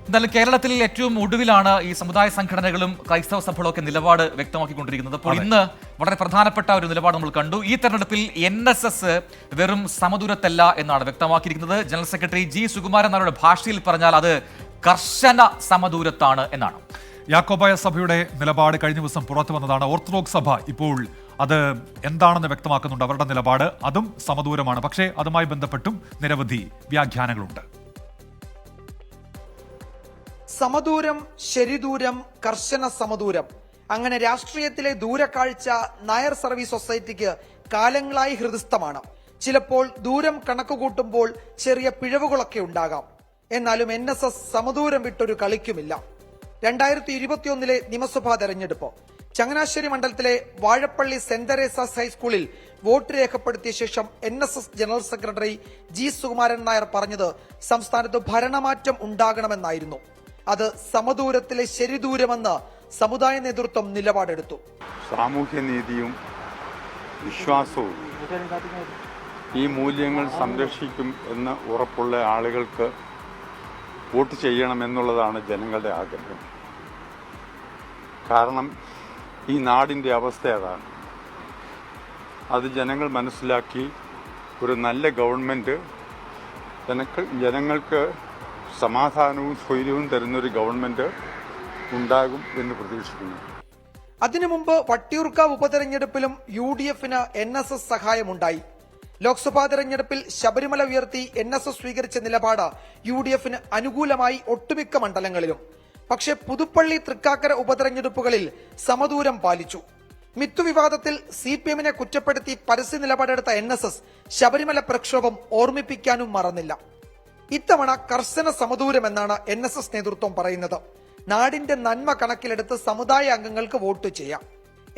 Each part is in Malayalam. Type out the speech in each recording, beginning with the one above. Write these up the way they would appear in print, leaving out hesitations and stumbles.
എന്നാലും കേരളത്തിൽ ഏറ്റവും ഒടുവിലാണ് ഈ സമുദായ സംഘടനകളും ക്രൈസ്തവ സഭകളൊക്കെ നിലപാട് വ്യക്തമാക്കിക്കൊണ്ടിരിക്കുന്നത്. അപ്പോൾ ഇന്ന് വളരെ പ്രധാനപ്പെട്ട ഒരു നിലപാട് നമ്മൾ കണ്ടു. ഈ തെരഞ്ഞെടുപ്പിൽ NSS വെറും സമദൂരത്തല്ല എന്നാണ് വ്യക്തമാക്കിയിരിക്കുന്നത്. General secretary G. സുകുമാരൻ നായരുടെ ഭാഷയിൽ പറഞ്ഞാൽ അത് കർശന സമദൂരത്താണ് എന്നാണ്. യാക്കോബായ സഭയുടെ നിലപാട് കഴിഞ്ഞ ദിവസം പുറത്തു വന്നതാണ്. ഓർത്തഡോക്സ് സഭ ഇപ്പോൾ അത് എന്താണെന്ന് വ്യക്തമാക്കുന്നുണ്ട്. അവരുടെ നിലപാട് അതും സമദൂരമാണ്. പക്ഷേ അതുമായി ബന്ധപ്പെട്ടും നിരവധി വ്യാഖ്യാനങ്ങളുണ്ട്. സമദൂരം, ശരിദൂരം, കർശന സമദൂരം, അങ്ങനെ രാഷ്ട്രീയത്തിലെ ദൂരക്കാഴ്ച നായർ സർവീസ് സൊസൈറ്റിക്ക് കാലങ്ങളായി ഹൃദിസ്ഥമാണ്. ചിലപ്പോൾ ദൂരം കണക്കുകൂട്ടുമ്പോൾ ചെറിയ പിഴവുകളൊക്കെ ഉണ്ടാകാം. എന്നാലും NSS സമദൂരം വിട്ടൊരു കളിക്കുമില്ല. 2021 നിയമസഭാ തെരഞ്ഞെടുപ്പ് ചങ്ങനാശ്ശേരി മണ്ഡലത്തിലെ വാഴപ്പള്ളി സെന്റ് തെരേസാസ് ഹൈസ്കൂളിൽ വോട്ട് രേഖപ്പെടുത്തിയ ശേഷം NSS general secretary G. Sukumaran Nair പറഞ്ഞത് സംസ്ഥാനത്ത് ഭരണമാറ്റം ഉണ്ടാകണമെന്നായിരുന്നു. അത് സമദൂരത്തിലെ ശരിദൂരമെന്ന് സമുദായ നേതൃത്വം നിലപാടെടുത്തു. സാമൂഹ്യനീതിയും വിശ്വാസവും ഈ മൂല്യങ്ങൾ സംരക്ഷിക്കും എന്ന് ഉറപ്പുള്ള ആളുകൾക്ക് വോട്ട് ചെയ്യണമെന്നുള്ളതാണ് ജനങ്ങളുടെ ആഗ്രഹം. കാരണം ഈ നാടിൻ്റെ അവസ്ഥ അതാണ്. അത് ജനങ്ങൾ മനസ്സിലാക്കി ഒരു നല്ല ഗവൺമെൻറ് ജനങ്ങൾക്ക് സമാധാനവും സ്വൈര്യവും തരുന്നൊരു ഗവൺമെൻറ് ഉണ്ടാകും എന്ന് പ്രതീക്ഷിക്കുന്നു. അതിനു മുമ്പ് വട്ടിയൂർക്കാവ് ഉപതെരഞ്ഞെടുപ്പിലും UDFന് NSS സഹായമുണ്ടായി. ലോക്സഭാ തെരഞ്ഞെടുപ്പിൽ ശബരിമല ഉയർത്തി NSS സ്വീകരിച്ച നിലപാട് UDFന് അനുകൂലമായി ഒട്ടുമിക്ക മണ്ഡലങ്ങളിലും. പക്ഷേ പുതുപ്പള്ളി തൃക്കാക്കര ഉപതെരഞ്ഞെടുപ്പുകളിൽ സമദൂരം പാലിച്ചു. മിത്തു വിവാദത്തിൽ CPMനെ കുറ്റപ്പെടുത്തി പരസ്യ നിലപാടെടുത്ത NSS ശബരിമല പ്രക്ഷോഭം ഓർമ്മിപ്പിക്കാനും മറന്നില്ല. ഇത്തവണ കർശന സമദൂരം എന്നാണ് NSS നേതൃത്വം പറയുന്നത്. നാടിന്റെ നന്മ കണക്കിലെടുത്ത് സമുദായ അംഗങ്ങൾക്ക് വോട്ട് ചെയ്യാം.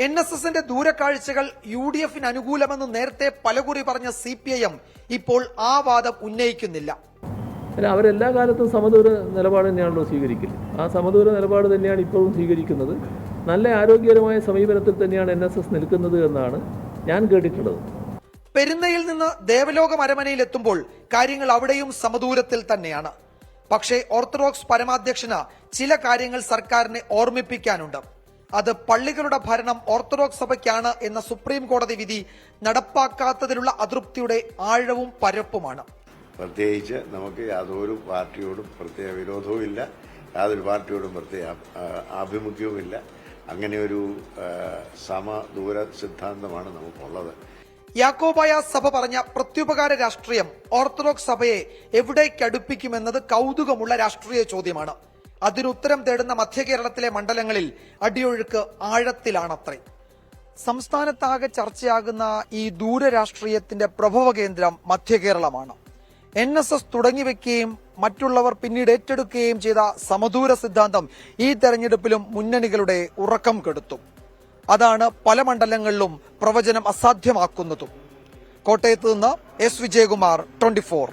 NSSന്റെ ദൂരക്കാഴ്ചകൾ UDFന് അനുകൂലമെന്ന് നേരത്തെ പലകുറി പറഞ്ഞ CPIM ഇപ്പോൾ ആ വാദം ഉന്നയിക്കുന്നില്ല. അവരെല്ലാ കാലത്തും സമദൂര നിലപാട് തന്നെയാണല്ലോ സ്വീകരിക്കല്. ആ സമദൂര നിലപാട് തന്നെയാണ് ഇപ്പോഴും സ്വീകരിക്കുന്നത്. നല്ല ആരോഗ്യകരമായ സമീപനത്തിൽ തന്നെയാണ് NSS നിൽക്കുന്നത് എന്നാണ് ഞാൻ കേട്ടിട്ടുള്ളത്. പെരുന്നയിൽ നിന്ന് ദേവലോക അരമനയിൽ എത്തുമ്പോൾ കാര്യങ്ങൾ അവിടെയും സമദൂരത്തിൽ തന്നെയാണ്. പക്ഷേ ഓർത്തഡോക്സ് പരമാധ്യക്ഷന് ചില കാര്യങ്ങൾ സർക്കാരിനെ ഓർമ്മിപ്പിക്കാനുണ്ട്. അത് പള്ളികളുടെ ഭരണം ഓർത്തഡോക്സ് സഭയ്ക്കാണ് എന്ന സുപ്രീം കോടതി വിധി നടപ്പാക്കാത്തതിലുള്ള അതൃപ്തിയുടെ ആഴവും പരപ്പുമാണ്. പ്രത്യേകിച്ച് നമുക്ക് യാതൊരു പാർട്ടിയോടും പ്രത്യേക വിരോധവും ഇല്ല, യാതൊരു പാർട്ടിയോടും പ്രത്യേക ആഭിമുഖ്യവുമില്ല. അങ്ങനെ ഒരു സമദൂര സിദ്ധാന്തമാണ് നമുക്കുള്ളത്. യാക്കോബായ സഭ പറഞ്ഞ പ്രത്യുപകാര രാഷ്ട്രീയം ഓർത്തഡോക്സ് സഭയെ എവിടേക്കടുപ്പിക്കുമെന്നത് കൗതുകമുള്ള രാഷ്ട്രീയ ചോദ്യമാണ്. അതിനുത്തരം തേടുന്ന മധ്യകേരളത്തിലെ മണ്ഡലങ്ങളിൽ അടിയൊഴുക്ക് ആഴത്തിലാണത്രേ. സംസ്ഥാനത്താകെ ചർച്ചയാകുന്ന ഈ ദൂരരാഷ്ട്രീയത്തിന്റെ പ്രഭവ കേന്ദ്രം മധ്യകേരളമാണ്. NSS തുടങ്ങിവെക്കുകയും മറ്റുള്ളവർ പിന്നീട് ഏറ്റെടുക്കുകയും ചെയ്ത സമദൂര സിദ്ധാന്തം ഈ തെരഞ്ഞെടുപ്പിലും മുന്നണികളുടെ ഉറക്കം കെടുത്തും. അതാണ് പല മണ്ഡലങ്ങളിലും പ്രവചനം അസാധ്യമാക്കുന്നതും. കോട്ടയത്ത് നിന്ന് S. വിജയകുമാർ, 24.